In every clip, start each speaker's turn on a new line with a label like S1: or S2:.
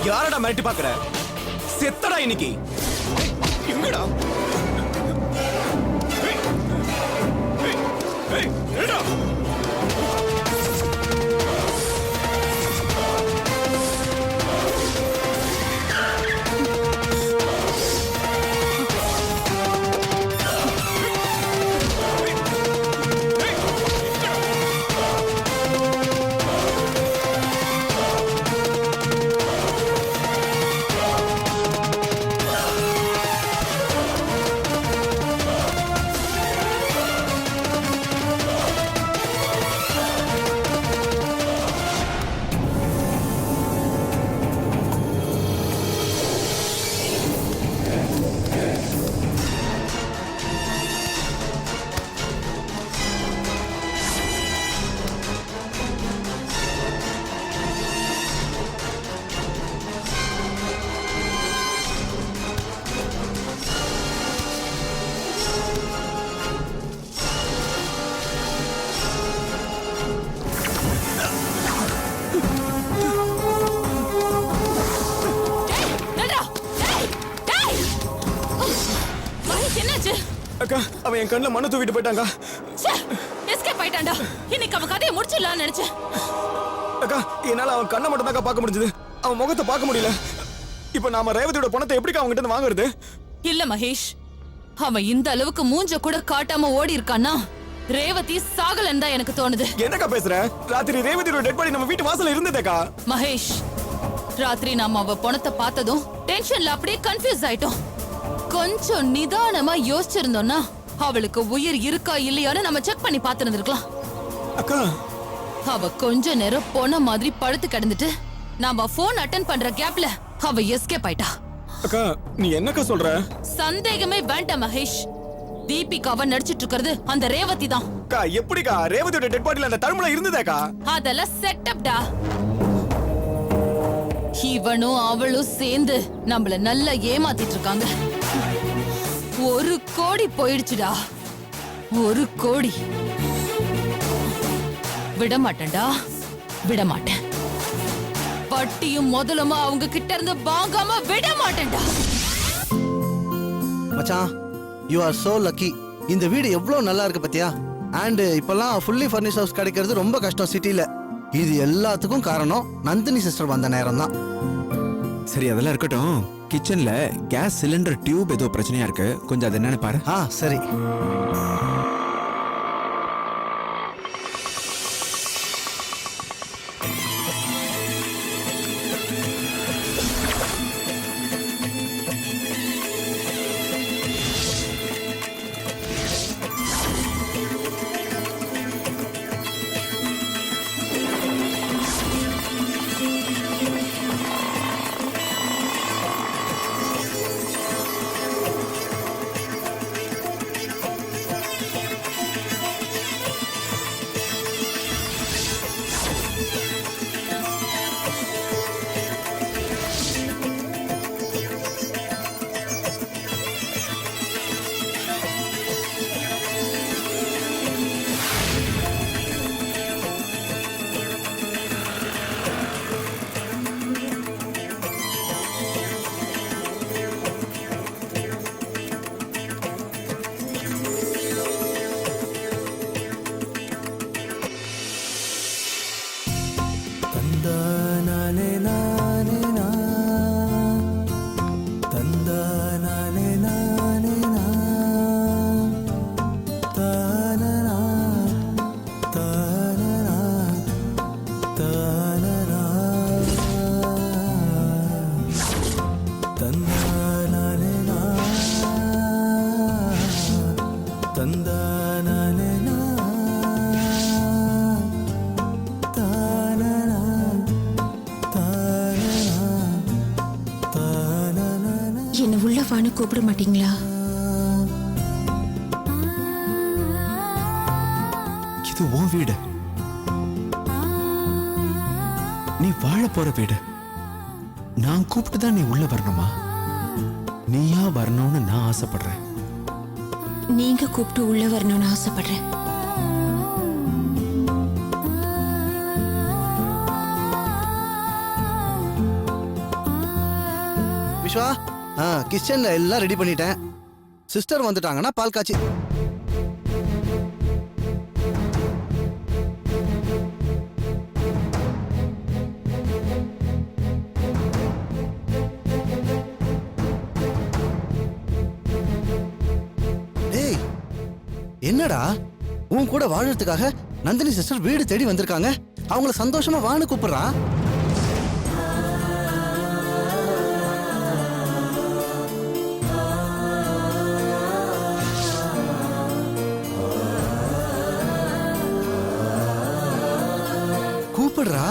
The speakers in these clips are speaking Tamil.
S1: யாரடா மிரட்டி பாக்குற? செத்தடா இன்னைக்கு. எங்கடா? என்னடா? அக்கா, அவன் என் கண்ணுல மண்ணு தூக்கிட்டு போயிட்டாங்க.
S2: எஸ்கேப் ஆயிட்டான்டா. இன்னைக்கு அவன் கதையை முடிச்சிடலாம்னு நினைச்சேன்.
S1: அக்கா, என்னால அவன் கண்ணை மட்டும் தான் பார்க்க முடிஞ்சது. அவன் முகத்தை பார்க்க முடியல. இப்ப நாம ரேவதியோட பணத்தை எப்படி அவங்க கிட்ட வாங்குறது?
S2: இல்ல மகேஷ், அவன் இந்த அளவுக்கு மூஞ்ச கூட காட்டாம ஓடி இருக்கான்னா ரேவதி சாகலன்னு தான் எனக்கு தோணுது.
S1: என்னக்கா பேசுற? ராத்திரி ரேவதியோட டெட் பாடி நம்ம வீட்டு வாசல்ல இருந்ததேக்கா.
S2: மகேஷ், ராத்திரி நாம அவ பணத்தை பார்த்ததும் டென்ஷன்ல அப்படியே கன்ஃபியூஸ் ஆயிட்டோம். கொஞ்சம் நிதானமா யோசிச்சிருந்தோம்னா அவளுக்கு உயிர் இருக்கா இல்லையான்னு நம்ம செக் பண்ணி பார்த்துருந்துருக்கலாம்.
S1: அக்கா,
S2: அவ கொஞ்ச நேரம் போன மாதிரி படுத்து கிடந்துட்டு நாம போன் அட்டெண்ட் பண்ற கேப்ல அவ எஸ்கேப் ஆயிட்டா.
S1: அக்கா, நீ என்னக்கா சொல்ற?
S2: சந்தேகமே வேண்டாம் மகேஷ். தீபிகாவ நடிச்சிட்டு இருக்கிறது அந்த ரேவதி தான்.
S1: அக்கா, எப்படிக்கா ரேவதியோட டெட் பாடில அந்த தழும்புல இருந்ததேக்கா?
S2: அதெல்லாம் செட்டப்டா. இவனும் அவளும் சேர்ந்து நம்மள நல்லா ஏமாத்திட்டு இருக்காங்க. 1 கோடி போயிடுச்சுடா. 1 கோடி. விடமாட்டேன்டா, விடமாட்டேன். வட்டியும் முதலுமா அவங்க கிட்ட இருந்து வாங்காம விடமாட்டேன்டா.
S3: மச்சான், யூ ஆர் சோ லக்கி. இந்த வீடு எவ்வளவு நல்லா இருக்கு பத்தியா? அண்ட் இப்பெல்லாம் ஃபுல்லி ஃபர்னிஷ்ட் ஹவுஸ் கிடைக்கிறது ரொம்ப கஷ்டம் சிட்டில. இது எல்லாத்துக்கும் காரணம் நந்தினி சிஸ்டர் வந்த நேரம் தான்.
S4: சரி, அதெல்லாம் இருக்கட்டும். கிச்சன்ல கேஸ் சிலிண்டர் டியூப் ஏதோ பிரச்சனையா இருக்கு, கொஞ்சம் அது என்னன்னு பாரு.
S3: சரி.
S5: என்ன உள்ள வான்னு கூப்பிட மாட்டீங்களா?
S4: இது உன் வீடு, நீ வாழ போற வீடு. நான் கூப்பிட்டு தான் நீ உள்ள வரணுமா? நீயா வரணும்னு நான் ஆசைப்படுறேன்.
S5: நீங்க கூப்பிட்டு உள்ள வரணும்னு ஆசைப்படுறேன்.
S3: விஸ்வா கிச்சன்ல எல்லாம் ரெடி பண்ணிட்டேன். சிஸ்டர் வந்துட்டாங்கன்னா பால் காய்ச்சி. டேய் என்னடா உன் கூட வாழறதுக்காக நந்தினி சிஸ்டர் வீடு தேடி வந்திருக்காங்க. அவங்கள சந்தோஷமா வான்னு கூப்பிடுறா. கூப்பிடுறா.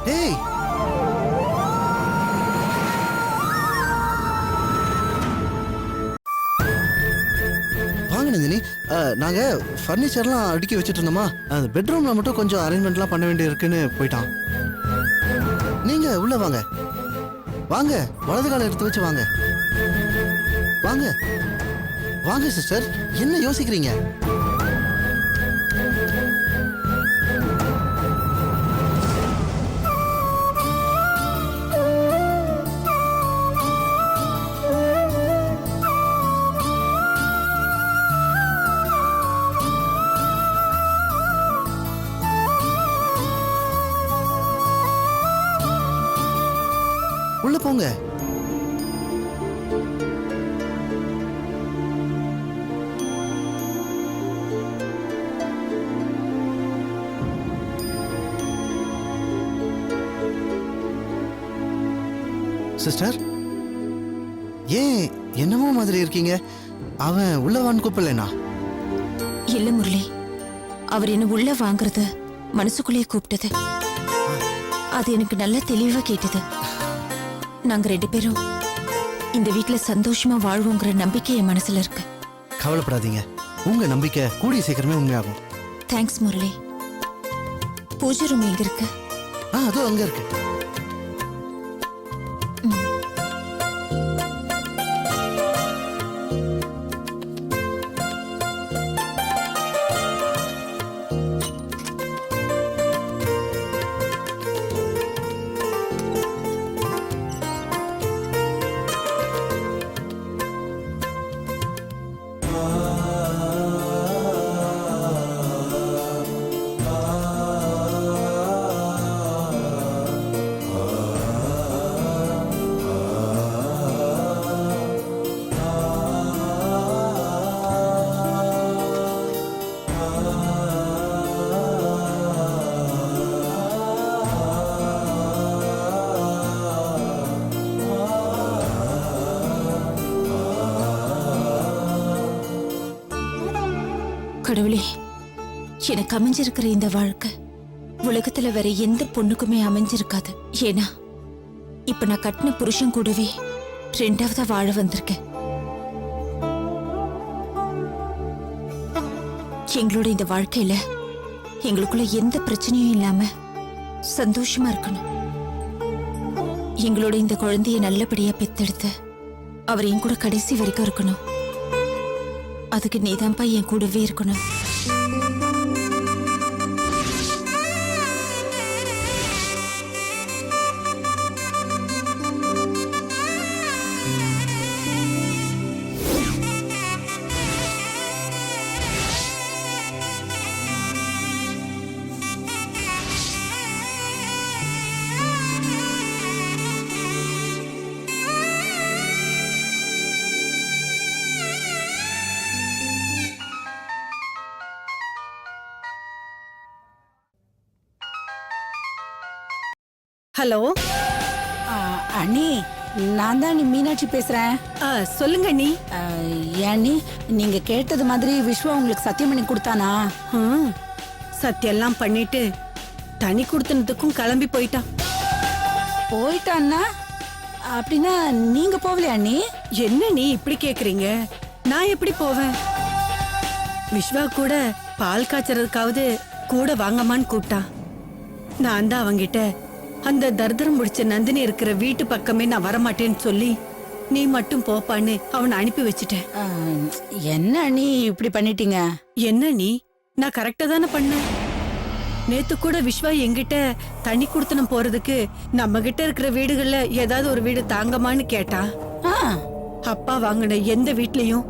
S3: டேய் வாங்க நந்தினி, நாங்க ஃபர்னிச்சர்லாம் அடுக்கி வச்சுட்டு இருந்தோமா, அந்த பெட்ரூம்ல மட்டும் கொஞ்சம் அரேஞ்ச்மெண்ட்லாம் பண்ண வேண்டி இருக்குன்னு போயிட்டான். நீங்க உள்ள வாங்க வாங்க, வலது கால எடுத்து வச்சு வாங்க வாங்க வாங்க. சிஸ்டர் என்ன யோசிக்கிறீங்க? உள்ள போங்க. சிஸ்டர் ஏன் என்னமோ மாதிரி இருக்கீங்க? அவன் உள்ளவான்னு கூப்பிடலனா?
S5: இல்ல முரளி, அவர் என்ன உள்ள வாங்குறது மனசுக்குள்ளேயே கூப்பிட்டது. அது எனக்கு நல்ல தெளிவா கேட்டது. நாங்க 2 பேரும் இந்த வீட்ல சந்தோஷமா வாழ்வோங்கிற நம்பிக்கை என் மனசுல இருக்கு.
S3: கவலைப்படாதீங்க, உங்க நம்பிக்கை கூடிய சீக்கிரமே உண்மையாகும்.
S5: தேங்க்ஸ் முரளி. பூஜை ரூம் எங்க இருக்கு?
S3: அது அங்க இருக்கு.
S5: கடவுளே, எனக்கு அமைஞ்சிருக்கிற இந்த வாழ்க்கை உலகத்துல வேற எந்த பொண்ணுக்குமே அமைஞ்சிருக்காது. ஏன்னா இப்ப நான் கட்டின புருஷன் கூடவே 2ஆவதா வாழ வந்திருக்கேன். எங்களோட இந்த வாழ்க்கையில எங்களுக்குள்ள எந்த பிரச்சனையும் இல்லாம சந்தோஷமா இருக்கணும். எங்களோட இந்த குழந்தைய நல்லபடியா பெத்தெடுத்து அவர் என் கூட கடைசி வரைக்கும் இருக்கணும். அதுக்கு நீதான்ப்பா என் கூடவே இருக்கணும்.
S6: ஹலோ
S7: அண்ணி, நான் தான் மீனாட்சி பேசுறேன்.
S6: சொல்லுங்க அண்ணி.
S7: ஏண்ணி, நீங்க கேட்டது மாதிரி விஸ்வா உங்களுக்கு சத்தியம் பண்ணி கொடுத்தானா?
S6: சத்தியெல்லாம் பண்ணிட்டு தனி கொடுத்தனத்துக்கும் கிளம்பி போயிட்டான்.
S7: போயிட்டான்னா அப்படின்னா நீங்க போகலையா அண்ணி?
S6: என்ன நீ இப்படி கேக்குறீங்க? நான் எப்படி போவேன்? விஸ்வா கூட பால் காய்ச்சறதுக்காவது கூட வாங்கம்மான்னு கூப்பிட்டான். நான் தான் அவங்கிட்ட அந்த தர்தரம் முடிச்ச நந்தினி இருக்கிற வீட்டு பக்கமே நான் வரமாட்டேன்னு சொல்லி நீ மட்டும் போப்பான்னு அவனை அனுப்பி வச்சுட்டேன்.
S7: ஆ, என்ன அண்ணி இப்படி பண்ணிட்டீங்க?
S6: என்ன நீ? நான் கரெக்டா தானே பண்ணேன். நேத்து கூட விஸ்வா என்கிட்ட தண்ணி குடுத்தனம் போறதுக்கு நம்ம கிட்ட இருக்கிற வீடுகள்ல ஏதாவது ஒரு வீடு தாங்கமான்னு கேட்டா.
S7: ஆ,
S6: அப்பா வாங்கின எந்த வீட்லயும்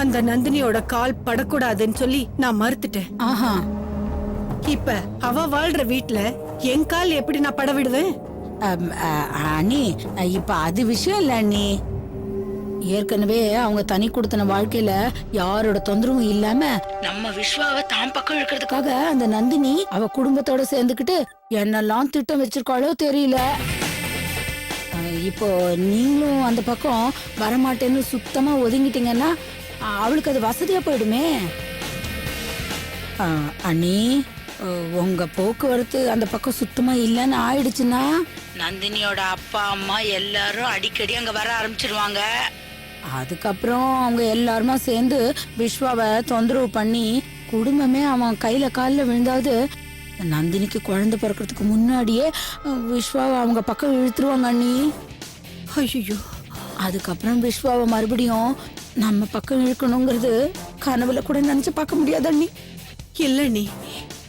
S6: அந்த நந்தினியோட கால் படக்கூடாதுன்னு சொல்லி நான் மறுத்துட்டேன்.
S7: ஆஹா.
S6: இப்ப அவ வாழ்ற வீட்ல என் கால் எப்படி நான் பட விடுவேன்?
S7: அண்ணி இப்ப அது விஷயம் இல்ல அண்ணி. ஏற்கனவே அவங்க தனி கொடுத்தன வாழ்க்கையில யாரோட தொந்தரவும் இல்லாம நம்ம விஸ்வாவை தான் பக்கம் இழுக்கிறதுக்காக அந்த நந்தினி அவ குடும்பத்தோட சேர்ந்துக்கிட்டு என்னெல்லாம் திட்டம் வச்சிருக்காளோ தெரியல. இப்போ நீங்களும் அந்த பக்கம் வரமாட்டேன்னு சுத்தமா ஒதுங்கிட்டீங்கன்னா அவளுக்கு அது வசதியா போயிடுமே. அண்ணி, உங்க போக்குவரத்து அந்த பக்கம் சுத்தமா இல்லைன்னு ஆயிடுச்சுன்னா நந்தினியோட அப்பா அம்மா எல்லாரும் அடிக்கடி அங்க வர ஆரம்பிச்சிருவாங்க. அதுக்கப்புறம் அவங்க எல்லாருமா சேர்ந்து விஸ்வாவை தொந்தரவு பண்ணி குடும்பமே அவன் கையில காலில் விழுந்தாவது நந்தினிக்கு குழந்தை பிறக்கிறதுக்கு முன்னாடியே விஸ்வாவை அவங்க பக்கம் இழுத்துருவாங்க அண்ணி.
S6: ஐயோ,
S7: அதுக்கப்புறம் விஸ்வாவை மறுபடியும் நம்ம பக்கம் இழுக்கணுங்கிறது கனவுல கூட நினைச்சு பார்க்க முடியாது அண்ணி.
S6: இல்ல நீ,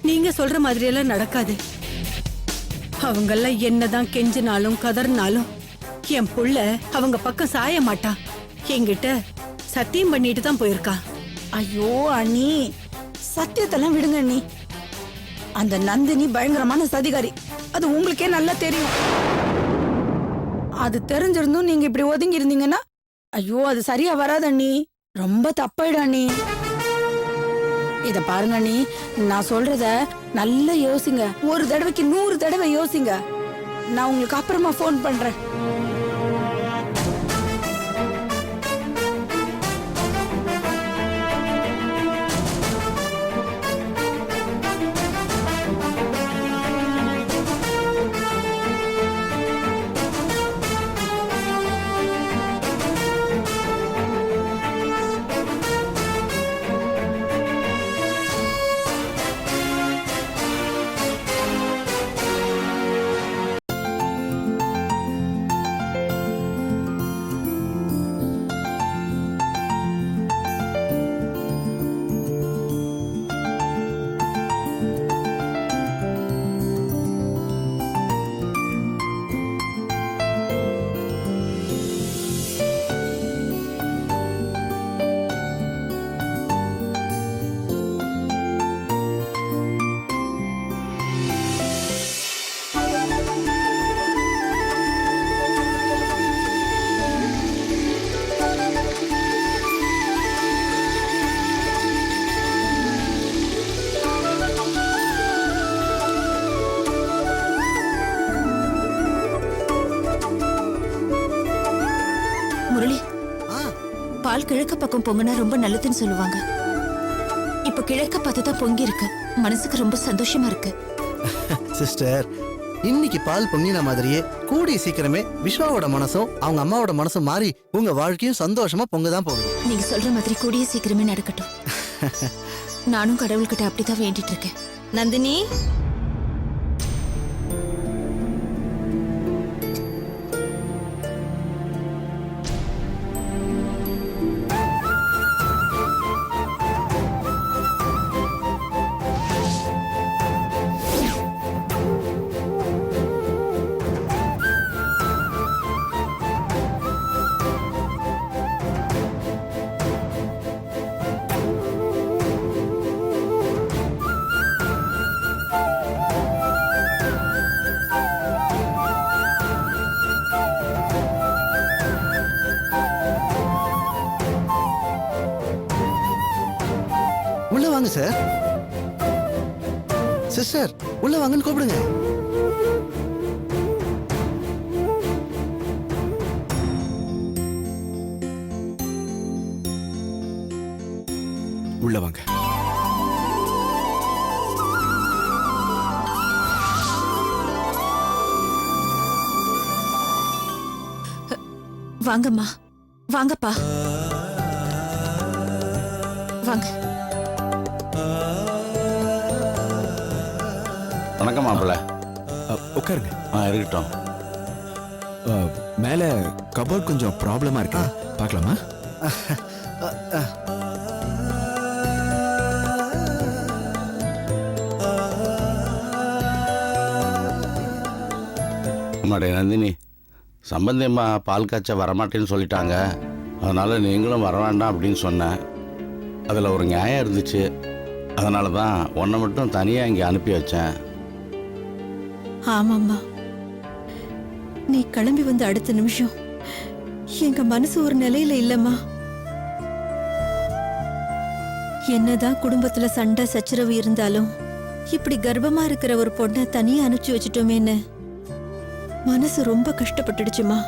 S6: நீங்க சொல்ற மாதிரி எல்லாம் நடக்காது. அவங்கெல்லாம் என்னதான் கெஞ்சினாலும் கதறினாலும் என் புள்ள அவங்க பக்கம் சாய மாட்டா. என்கிட்ட சத்தியம் பண்ணிட்டு தான் போயிருக்கா.
S7: ஐயோ அண்ணி, சத்தியத்தெல்லாம் விடுங்க அண்ணி. அந்த நந்தினி பயங்கரமான சதிகாரி, அது உங்களுக்கே நல்லா தெரியும். அது தெரிஞ்சிருந்தும் நீங்க இப்படி ஒதுங்கி இருந்தீங்கன்னா ஐயோ அது சரியா வராது அண்ணி. ரொம்ப தப்பாயிடும் அண்ணி. இத பாருங்க அண்ணி, நான் சொல்றத நல்லா யோசிங்க. ஒரு தடவைக்கு 100 தடவை யோசிங்க. நான் உங்களுக்கு அப்புறமா ஃபோன் பண்றேன்.
S5: முரளி,
S3: ஆ,
S5: பால் கிழக்க பக்கம் பொங்குனா ரொம்ப நல்லதுன்னு சொல்லுவாங்க. இப்ப கிழக்க பார்த்து தான் பொங்கி இருக்கு. மனசுக்கு ரொம்ப சந்தோஷமா இருக்கு.
S3: சிஸ்டர், இன்னைக்கு பால் பொங்கின மாதிரியே கூடிய சீக்கிரமே விஸ்வாவோட மனசும் அவங்க அம்மாவோட மனசும் மாறி உங்க வாழ்க்கையும் சந்தோஷமா பொங்கதான் போகுது.
S5: நீங்க சொல்ற மாதிரி கூடிய சீக்கிரமே நடக்கட்டும். நானும் கடவுள்கிட்ட அப்படிதான் வேண்டிட்டு இருக்கேன்.
S2: நந்தினி,
S3: உள்ள வாங்க சார். சிஸ்டர், உள்ள வாங்கன்னு கூப்பிடுங்க.
S4: உள்ள வாங்க.
S5: வாங்கம்மா, வாங்கப்பா, வாங்க.
S8: வணக்கம் மாப்பிள்ள.
S4: உட்காருங்க.
S8: இருக்கட்டும்.
S4: மேல கபோர்ட் கொஞ்சம் ப்ராப்ளமா இருக்கு, பார்க்கலாமா?
S8: அம்மாடே நந்தினி, சம்பந்தியம்மா பால் காய்ச்ச வரமாட்டேன்னு சொல்லிட்டாங்க. அதனால் நீங்களும் வர வேண்டாம் அப்படின்னு சொன்னேன். அதில் ஒரு நியாயம் இருந்துச்சு. அதனால தான் உன்னை மட்டும் தனியாக இங்கே அனுப்பி வச்சேன்.
S9: ஆமாம்மா, நீ கிளம்பி வந்த அடுத்த நிமிஷம் எங்க மனசு ஒரு நிலையில இல்லம்மா. என்னதான் குடும்பத்துல சண்டை சச்சரவு இருந்தாலும் இப்படி கர்ப்பமா இருக்கிற ஒரு பொண்ணை தனியா அனுப்பிச்சு வச்சுட்டோமேன்னு மனசு ரொம்ப கஷ்டப்பட்டுடுச்சுமா.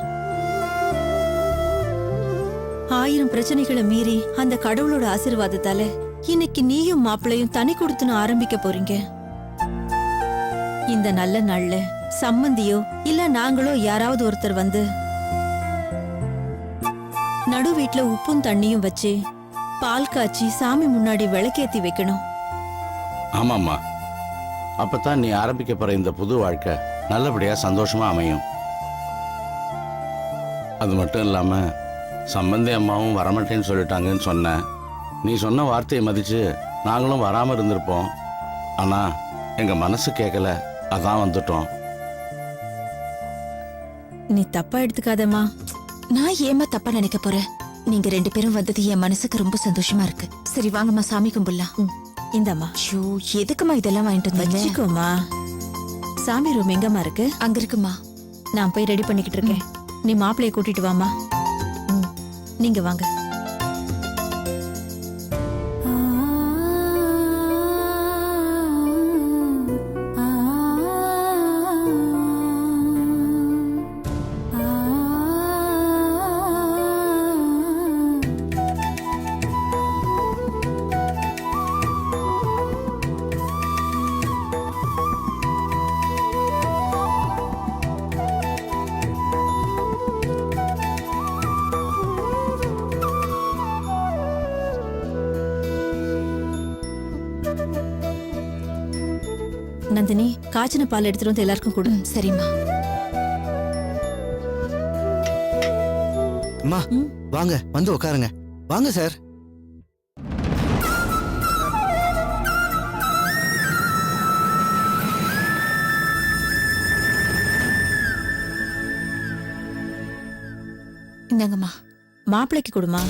S9: 1000 பிரச்சனைகளை மீறி அந்த கடவுளோட ஆசீர்வாதத்தால இன்னைக்கு நீயும் மாப்பிள்ளையும் தனி கொடுத்துன்னு ஆரம்பிக்க போறீங்க. இந்த நல்ல நாள்ல சம்மந்தியோ இல்ல நாங்களோ யாராவது ஒருத்தர் வந்து நடு வீட்ல உப்பும் தண்ணியும் வச்சு பால் காய்ச்சி சாமி முன்னாடி விளக்கேத்தி வைக்கணும்.
S8: ஆமாம்மா, அப்போ தான் நீ ஆரம்பிக்க போகிற இந்த புது வாழ்க்கை நல்லபடியாக சந்தோஷமாக அமையும். அது மட்டும் இல்லாமல் சம்பந்தி அம்மாவும் வரமாட்டேன்னு சொல்லிட்டாங்கன்னு சொன்னேன். நீ சொன்ன வார்த்தையை மதித்து நாங்களும் வராமல் இருந்திருப்போம். ஆனால் எங்கள் மனசு கேட்கல, அதான் வந்துட்டோம்.
S9: நீ தப்பா எடுத்துக்காதம்மா.
S5: நான் ஏமா தப்பா நினைக்க போறேன்? நீங்க 2 பேரும் வந்தது என் மனசுக்கு ரொம்ப சந்தோஷமா இருக்கு. சரி வாங்கம்மா, சாமி கும்பிடலாம்.
S9: இந்தம்மா.
S5: ஷோ, எதுக்குமா இதெல்லாம் வாங்கிட்டு வந்தீங்க?
S9: வச்சுக்கோமா. சாமி ரூம் எங்கம்மா இருக்கு?
S5: அங்க இருக்குமா.
S9: நான் போய் ரெடி பண்ணிக்கிட்டு இருக்கேன். நீ மாப்பிள்ளைய கூட்டிட்டு வாமா. நீங்க வாங்க. நந்தினி, காய்ச்சின பால் எடுத்துட்டு வந்து எல்லாருக்கும் கொடு.
S5: சரிம்மா.
S3: அம்மா வாங்க, வந்து உட்காருங்க. வாங்க சார்.
S5: இந்தாங்கம்மா.
S9: மாப்பிள்ளைக்கு கொடுமா.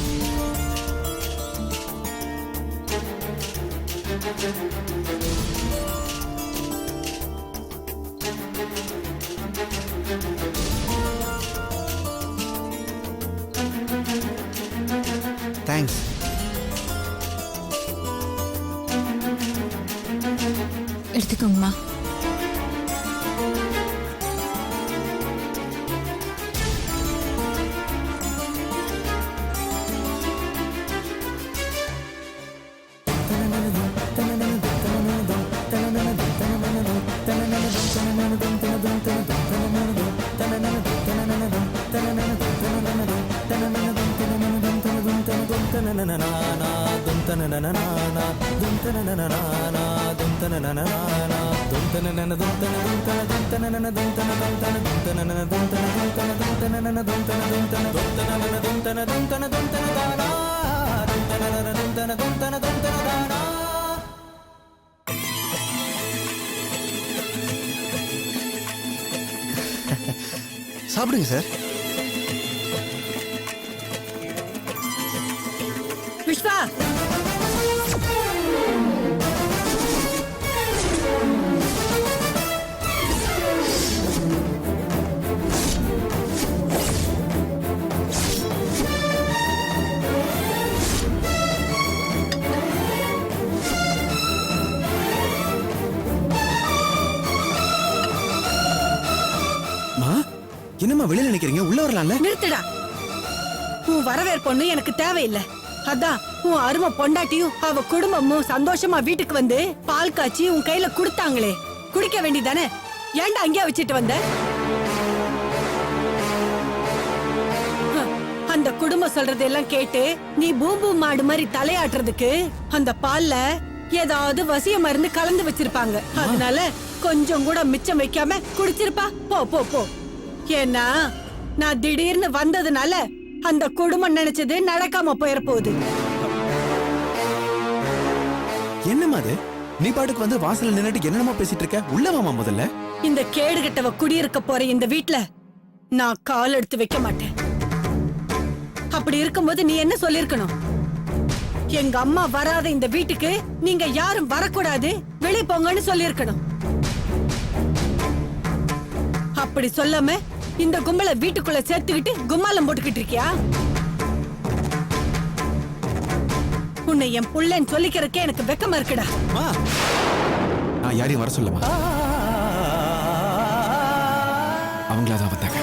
S3: தேங்க்ஸ்.
S5: எடுத்துக்கோங்கம்மா.
S3: சாப்பிடுங்க சார்.
S6: விஸ்வா,
S4: என்னம்மா வெளியில நினைக்கிறீங்க? உள்ள வரலாம்ல?
S6: நிறுத்துடா. உன் வரவேற்பொண்ணு எனக்கு தேவையில்லை. அதான் உன் அருமை பொண்டாட்டியும் அவ குடும்பமும் சந்தோஷமா வீட்டுக்கு வந்து பால் காய்ச்சி உன் கையில குடுத்தாங்களே, குடிக்க வேண்டியதானே? ஏன்டா அங்கேயே வச்சுட்டு வந்த? அந்த குடும்பம் சொல்றதெல்லாம் கேட்டு நீ பூம்பு மாடு மாதிரி தலையாட்டுறதுக்கு அந்த பால்ல ஏதாவது வசிய மருந்து கலந்து வச்சிருப்பாங்க. அதனால கொஞ்சம் கூட மிச்சம் வைக்காம குடிச்சிருப்பா. போ போ போ. ஏன்னா நான் திடீர்னு வந்ததுனால அந்த குடும்பம் நினைச்சது நடக்காம போயிட போகுது.
S4: என்னம்மா அது? நீ பாட்டுக்கு வந்து வாசல்ல நின்னுட்டு என்னமா பேசிட்டு இருக்க? உள்ள வாமா முதல்ல.
S6: இந்த கேடுகட்டவ குடியிருக்க போற இந்த வீட்ல நான் கால் எடுத்து வைக்க மாட்டேன். அப்படி இருக்கும்போது நீ என்ன சொல்லிருக்கணும்? எங்க அம்மா வராத இந்த வீட்டுக்கு நீங்க யாரும் வரக்கூடாது, வெளிய போங்கன்னு சொல்லிருக்கணும். அப்படி சொல்லாம இந்த கும்பலை வீட்டுக்குள்ள சேர்த்துக்கிட்டு கும்மாலம் போட்டுக்கிட்டு இருக்கியா? உன்னை என் புள்ளன்னு சொல்லிக்கிறதுக்கே எனக்கு வெக்கமா இருக்குடா.
S4: நான் யாரையும் வர சொல்லமா? அவங்களாதான் வந்தாங்க.